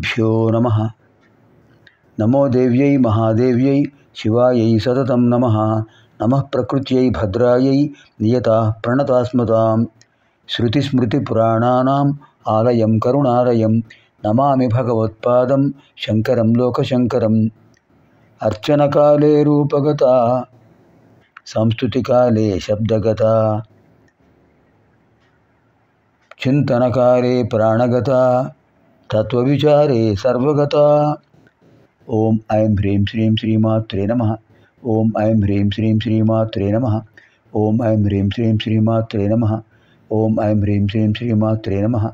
శ్రీగురుభ్యో నమః. నమో దేవ్యై మహాదేవ్యై శివాయై సతతం నమః. నమః ప్రకృత్యై భద్రాయై నియతాః ప్రణతాస్మతాం. శృతిస్మృతిపురాణానాం ఆలయం కరుణాలయం నమామి భగవత్పాదం శంకరం లోకశంకరం. అర్చనకాలే రూపగత సంస్తుతికాలే శబ్దగత చింతనకాలే ప్రాణగత తత్వవిచారే సర్వగత. ఓం ఐం హ్రీం శ్రీం శ్రీమాత్రే నమః. ఓం ఐం హ్రీం శ్రీం శ్రీమాత్రే నమః. ఓం ఐం హ్రీం శ్రీం శ్రీమాత్రే నమః. ఓం ఐం హ్రీం శ్రీం శ్రీమాత్రే నమః.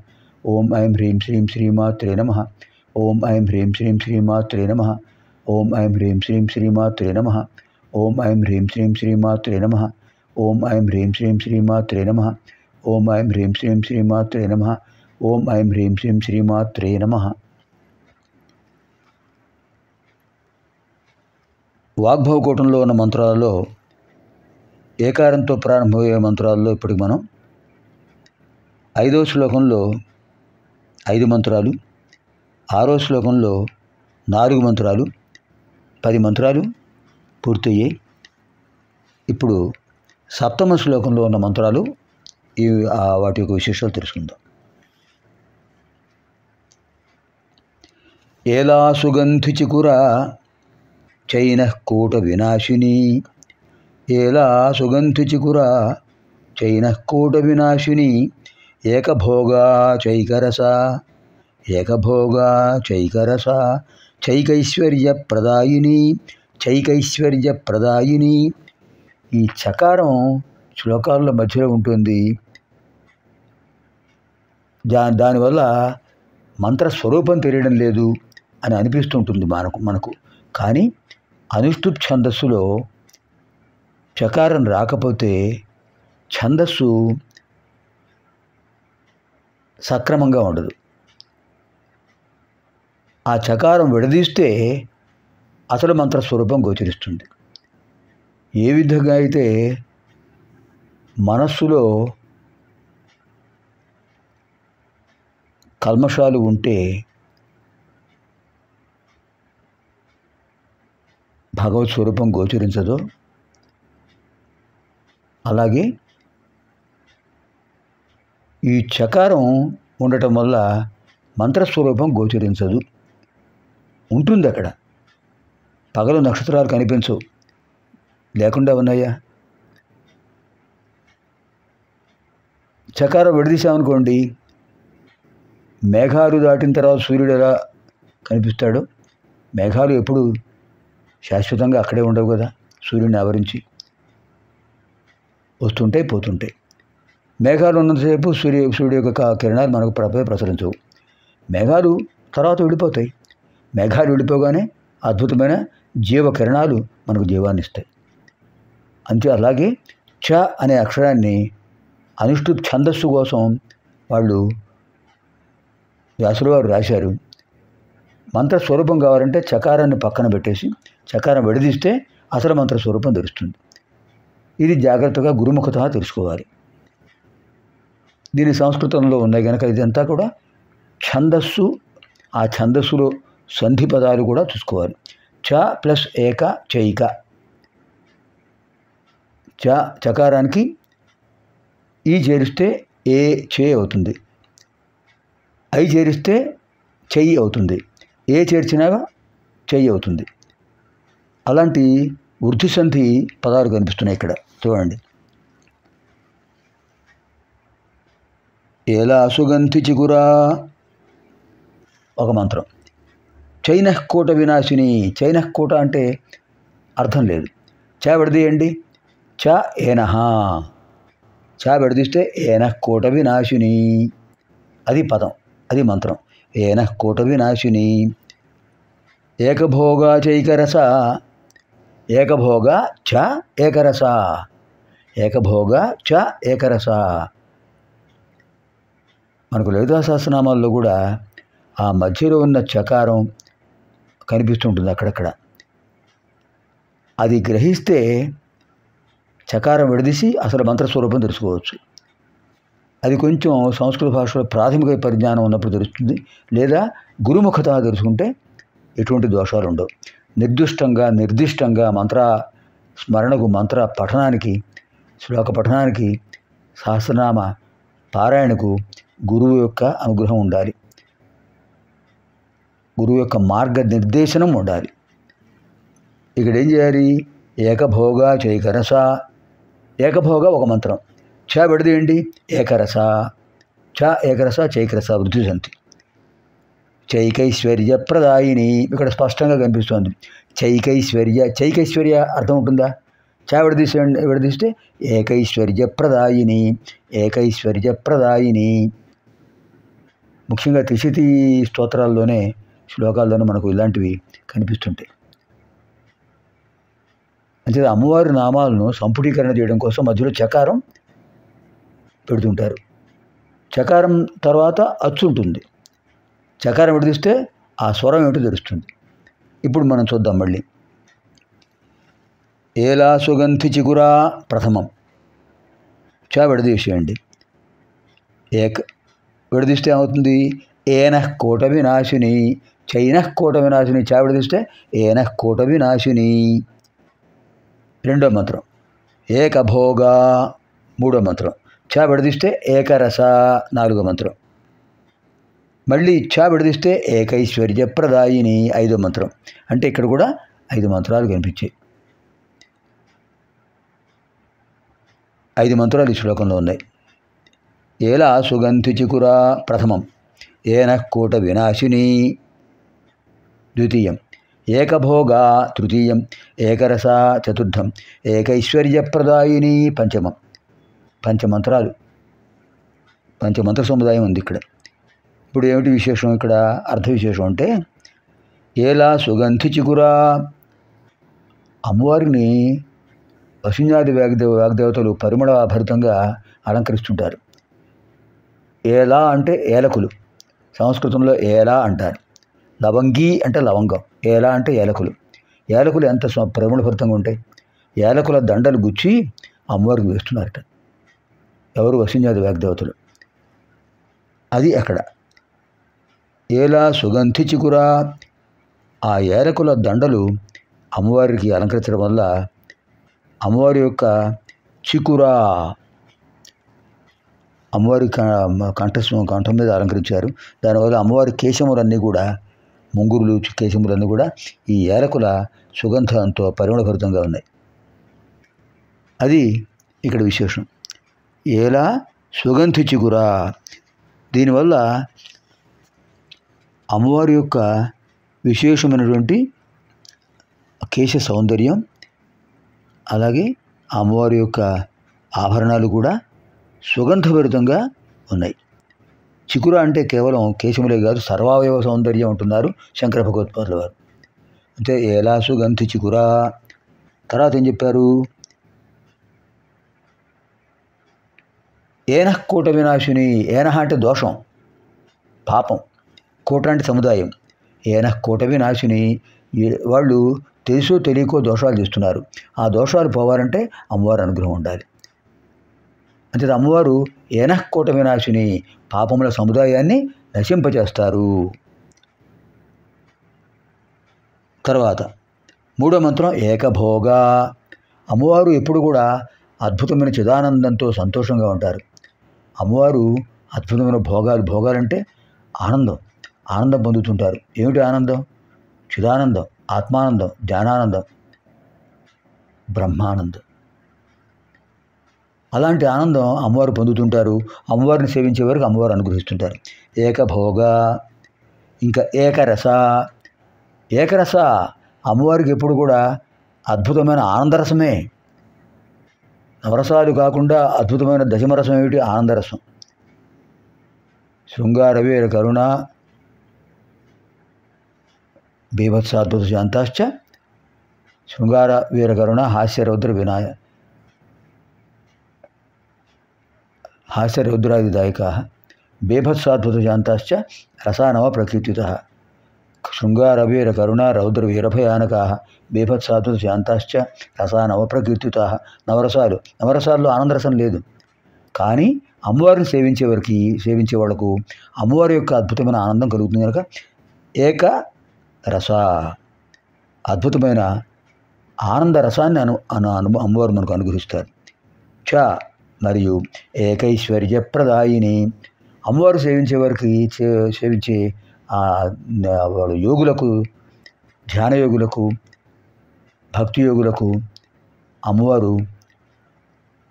ఓం ఐం హ్రీం శ్రీం శ్రీమాత్రే నమః. ఓం ఐం హ్రీం శ్రీం శ్రీమాత్రే నమః. ఓం ఐం హ్రీం శ్రీం శ్రీమాత్రే నమః. ఓం ఐం హ్రీం శ్రీం శ్రీమాత్రే నమః. ఓం ఐం హ్రీం శ్రీం శ్రీమాత్రే నమః. ఓం ఐం హ్రీం శ్రీం శ్రీమాత్రే నమః. ఓం ఐం హ్రీం శ్రీం శ్రీమాత్రే నమః. వాగ్భవకూటంలో ఉన్న మంత్రాలలో ఏకారంతో ప్రారంభమయ్యే మంత్రాల్లో ఇప్పటికి మనం 5వ శ్లోకంలో 5 మంత్రాలు, 6వ శ్లోకంలో 4 మంత్రాలు, 10 మంత్రాలు పూర్తయ్యాయి. ఇప్పుడు 7వ శ్లోకంలో ఉన్న మంత్రాలు వాటి యొక్క విశేషాలు తెలుసుకుందాం. ఏలా సుగంధి చికుర చైనః కూట వినాశిని. ఏలా సుగంధి చికుర చైనః కూట వినాశిని. ఏకభోగా చైకరస ఏకభోగా చైకరస చైకైశ్వర్య ప్రదాయిని చైకైశ్వర్య ప్రదాయిని. ఈ చకారం శ్లోకాల మధ్యలో ఉంటుంది. దానివల్ల మంత్రస్వరూపం తెలియడం లేదు అని అనిపిస్తుంటుంది మనకు. కానీ అనుష్ఠుప్ ఛందస్సులో చకారం రాకపోతే ఛందస్సు సక్రమంగా ఉండదు. ఆ చకారం విడదీస్తే అసలు మంత్రస్వరూపం గోచరిస్తుంది. ఏ విధంగా అయితే మనస్సులో కల్మషాలు ఉంటే భగవత్ స్వరూపం గోచరించదో, అలాగే ఈ చకారం ఉండటం వల్ల మంత్రస్వరూపం గోచరించదు. ఉంటుంది అక్కడ. పగలు నక్షత్రాలు కనిపించవు, లేకుండా ఉన్నాయా? చకారం విడదీశామనుకోండి, మేఘాలు దాటిన తర్వాత సూర్యుడు ఎలా కనిపిస్తాడో, మేఘాలు ఎప్పుడు శాశ్వతంగా అక్కడే ఉండవు కదా, సూర్యుడిని ఆవరించి వస్తుంటాయి పోతుంటాయి. మేఘాలు ఉన్నంతసేపు సూర్యుడి యొక్క కిరణాలు మనకు ప్రసరించవు. మేఘాలు తర్వాత విడిపోతాయి. మేఘాలు విడిపోగానే అద్భుతమైన జీవ కిరణాలు మనకు జీవాన్ని ఇస్తాయి. అంతే. అలాగే చ అనే అక్షరాన్ని అనుష్ఠుప్ ఛందస్సు కోసం వాళ్ళు వ్యాసుల వారు రాశారు. మంత్రస్వరూపం కావాలంటే చకారాన్ని పక్కన పెట్టేసి చకారం విడదీస్తే అసలు మంత్రస్వరూపం తెలుస్తుంది. ఇది జాగ్రత్తగా గురుముఖత తెలుసుకోవాలి. దీని సంస్కృతంలో ఉన్నాయి కనుక ఇదంతా కూడా ఛందస్సు. ఆ ఛందస్సులో సంధి పదాలు కూడా చూసుకోవాలి. చ ప్లస్ ఏక చైక. చకారానికి ఈ చేరిస్తే ఏ చే అవుతుంది, ఐ చేరిస్తే చెయ్యి అవుతుంది, ఏ చేర్చినాగా చెయ్యి అవుతుంది. అలాంటి వృద్ధి సంధి పదాలు కనిపిస్తున్నాయి ఇక్కడ చూడండి. ఏలా సుగంధి చిగురా ఒక మంత్రం. చైనః కూట వినాశిని. చైనః కూట అంటే అర్థం లేదు. చ విడదీయండి. చ ఏనహ. చ విడదీస్తే ఏనః కూట వినాశిని. అది పదం, అది మంత్రం. ఏనః కూట వినాశిని. ఏకభోగా చైకరస. ఏకభోగా చ ఏకరస. ఏకభోగా చ ఏకరస. మనకు లలితా సహస్రనామాల్లో కూడా ఆ మధ్యలో ఉన్న చకారం కనిపిస్తుంటుంది అక్కడక్కడ. అది గ్రహిస్తే చకారం విడదీసి అసలు మంత్రస్వరూపం తెలుసుకోవచ్చు. అది కొంచెం సంస్కృత భాషలో ప్రాథమిక పరిజ్ఞానం ఉన్నప్పుడు తెలుస్తుంది, లేదా గురుముఖత తెలుసుకుంటే ఎటువంటి దోషాలు ఉండవు. నిర్దిష్టంగా మంత్ర స్మరణకు, మంత్ర పఠనానికి, శ్లోక పఠనానికి, సహస్రనామ పారాయణకు గురువు యొక్క అనుగ్రహం ఉండాలి, గురువు యొక్క మార్గనిర్దేశనం ఉండాలి. ఇక్కడ ఏం చేయాలి? ఏకభోగ చైకరస. ఏకభోగ ఒక మంత్రం, చ విడదీయండి, ఏకరస. చ ఏకరస చైకరస వృద్ధి సంతి. చైకైశ్వర్యప్రదాయిని ఇక్కడ స్పష్టంగా కనిపిస్తోంది. చైకైశ్వర్య అర్థం ఉంటుందా? చ విడదీస్తే ఏకైశ్వర్యప్రదాయిని. ముఖ్యంగా త్రిశతి స్తోత్రాల్లోనే, శ్లోకాల్లోనే మనకు ఇలాంటివి కనిపిస్తుంటాయి. అంతే అమ్మవారి నామాలను సంపుటీకరణ చేయడం కోసం మధ్యలో చకారం పెడుతుంటారు. చకారం తర్వాత అచ్చు ఉంటుంది. చకారం విడదీస్తే ఆ స్వరం ఏమిటో తెలుస్తుంది. ఇప్పుడు మనం చూద్దాం మళ్ళీ. ఏలా సుగంధి చిగురా ప్రథమం, చ విడదీసేయండి. విడదీస్తే ఏమవుతుంది? ఏనః కోట వినాశిని. చైనః కోట వినాశిని. చ విడదీస్తే ఏనః కోట వినాశిని. రెండో మంత్రం. ఏకభోగ మూడో మంత్రం. చ విడదీస్తే ఏకరస నాలుగో మంత్రం. మళ్ళీ చ విడదీస్తే ఏకైశ్వర్యప్రదాయిని ఐదో మంత్రం. అంటే ఇక్కడ కూడా 5 మంత్రాలు కనిపించాయి. 5 మంత్రాలు ఈ శ్లోకంలో ఉన్నాయి. ఏలా సుగంధి చికురా ప్రథమం, ఏనః కోట వినాశిని ద్వితీయం, ఏకభోగ తృతీయం, ఏకరస చతుర్థం, ఏకైశ్వర్యప్రదాయిని పంచమం. పంచమంత్రాలు, పంచమంత్ర సముదాయం ఉంది ఇక్కడ. ఇప్పుడు ఏమిటి విశేషం? ఇక్కడ అర్థ విశేషం అంటే, ఏలా సుగంధి చిగురా, అమ్మవారిని వశిన్యాది వాగ్దేవతలు పరిమళ భరితంగా అలంకరిస్తుంటారు. ఏలా అంటే ఏలకులు, సంస్కృతంలో ఏలా అంటారు. లవంగి అంటే లవంగం, ఏలా అంటే ఏలకులు. ఏలకులు ఎంత పరిమళభరితంగా ఉంటాయి. ఏలకుల దండలు గుచ్చి అమ్మవారికి వేస్తున్నారట ఎవరు? వశిన్యాది వాగ్దేవతలు. అది అక్కడ ఏలా సుగంధి చికురా. ఆ ఏలకుల దండలు అమ్మవారికి అలంకరించడం వల్ల అమ్మవారి యొక్క చికురా, అమ్మవారి కంఠం మీద అలంకరించారు. దానివల్ల అమ్మవారి కేశములన్నీ కూడా, ముంగురులు కేశములన్నీ కూడా ఈ ఏలకుల సుగంధంతో పరిమళభరితంగా ఉన్నాయి. అది ఇక్కడ విశేషం. ఏలా సుగంధి చిగురా. దీనివల్ల అమ్మవారి యొక్క విశేషమైనటువంటి కేశ సౌందర్యం, అలాగే అమ్మవారి యొక్క ఆభరణాలు కూడా సుగంధభరితంగా ఉన్నాయి. చికుర అంటే కేవలం కేశములే కాదు, సర్వావయవ సౌందర్యం ఉంటున్నారు శంకర భగవత్పాదుల వారు. అంటే ఏలా సుగంధి చికురా. తర్వాత ఏం చెప్పారు? ఏనః కోట వినాశిని. ఏనః అంటే దోషం, పాపం. కోట అంటే సముదాయం. ఏనః కోట వినాశిని. వాళ్ళు తెలుసో తెలియకో దోషాలు చేస్తున్నారు. ఆ దోషాలు పోవాలంటే అమ్మవారి అనుగ్రహం ఉండాలి. అంతే అమ్మవారు ఏనః కోట వినాశిని, పాపముల సముదాయాన్ని నశింపచేస్తారు. తర్వాత మూడో మంత్రం ఏకభోగ. అమ్మవారు ఎప్పుడు కూడా అద్భుతమైన చిదానందంతో సంతోషంగా ఉంటారు. అమ్మవారు అద్భుతమైన భోగాలంటే ఆనందం పొందుతుంటారు. ఏమిటి ఆనందం? చిదానందం, ఆత్మానందం, జ్ఞానానందం, బ్రహ్మానందం. అలాంటి ఆనందం అమ్మవారు పొందుతుంటారు. అమ్మవారిని సేవించే వరకు అమ్మవారు అనుగ్రహిస్తుంటారు. ఏకభోగ. ఇంకా ఏకరస. అమ్మవారికి ఎప్పుడు కూడా అద్భుతమైన ఆనందరసమే. నవరసాలు కాకుండా అద్భుతమైన దశమరసం ఏమిటి? ఆనందరసం. శృంగారవీర కరుణ బీభత్సాద్భుత శాంతాశ్చ, శృంగార వీర కరుణ హాస్యరౌద్రాదిదాయకా, బీభత్సాద్భుత శాంతాశ్చ రసానవ ప్రకీర్తితః. శృంగారవీర కరుణ రౌద్రవీరభయానకా, బీభత్సాద్భుత శాంతాశ్చ రసానవ ప్రకీర్తితః. నవరసాల్లో ఆనందరసం లేదు, కానీ అమ్మవారిని సేవించే వాళ్ళకు అమ్మవారి యొక్క అద్భుతమైన ఆనందం కలుగుతుంది కనుక ఏక రస, అద్భుతమైన ఆనంద రసాన్ని అమ్మవారు మనకు అనుగ్రహిస్తారు. చ మరియు ఏకైశ్వర్యప్రదాయిని, అమ్మవారు సేవించే వాళ్ళు యోగులకు, ధ్యాన యోగులకు, భక్తి యోగులకు అమ్మవారు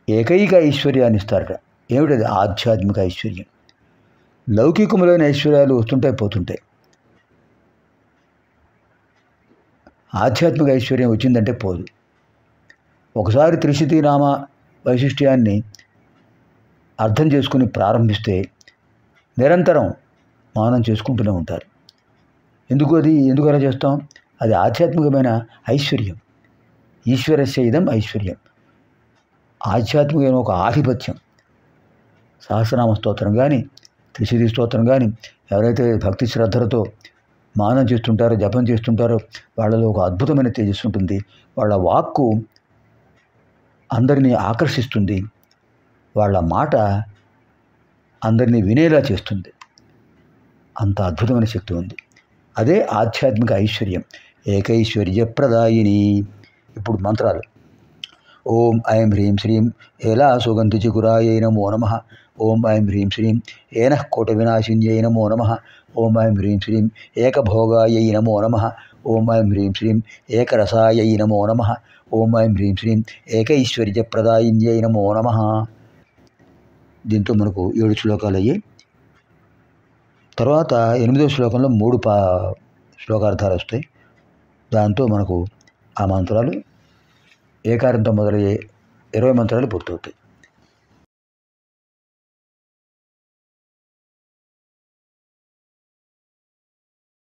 ఏకైక ఐశ్వర్యాన్ని ఇస్తారట. ఏమిటది? ఆధ్యాత్మిక ఐశ్వర్యం. లౌకికములైన ఐశ్వర్యాలు వస్తుంటాయి, పోతుంటాయి. ఆధ్యాత్మిక ఐశ్వర్యం వచ్చిందంటే పోదు. ఒకసారి త్రిశతి నామ వైశిష్ట్యాన్ని అర్థం చేసుకుని ప్రారంభిస్తే నిరంతరం మానం చేసుకుంటూనే ఉంటారు. ఎందుకు అలా చేస్తాం? అది ఆధ్యాత్మికమైన ఐశ్వర్యం. ఈశ్వరస్య ఇదం ఐశ్వర్యం. ఆధ్యాత్మికమైన ఒక ఆధిపత్యం. సహస్రనామ స్తోత్రం కానీ, త్రిశతి స్తోత్రం కానీ ఎవరైతే భక్తి శ్రద్ధలతో మానం చేస్తుంటారో, జపం చేస్తుంటారో వాళ్ళలో ఒక అద్భుతమైన తేజస్సు ఉంటుంది. వాళ్ళ వాక్కు అందరినీ ఆకర్షిస్తుంది. వాళ్ళ మాట అందరినీ వినేలా చేస్తుంది. అంత అద్భుతమైన శక్తి ఉంది. అదే ఆధ్యాత్మిక ఐశ్వర్యం. ఏకైశ్వర్యప్రదాయిని. ఇప్పుడు మంత్రాలు. ఓం ఐం హ్రీం శ్రీం ఏలా సుగంధి చికురాయై నమో నమః. ఓం ఐం హ్రీం శ్రీం ఏనః కోట వినాశిన్యై నమో నమః. ఓం ఐం హ్రీం శ్రీం ఏకభోగాయై నమో నమః. ఓం ఐం హ్రీం శ్రీం ఏకరసాయై నమో నమః. ఓం ఐం హ్రీం శ్రీం ఏకైశ్వర్యప్రదాయిన్యై నమో నమః. దీంతో మనకు 7 శ్లోకాలు అయ్యాయి. తర్వాత 8వ శ్లోకంలో 3 శ్లోకార్థాలు వస్తాయి. దాంతో మనకు ఆ మంత్రాలు ఏకారంతో మొదలయ్యే 20 మంత్రాలు పూర్తవుతాయి.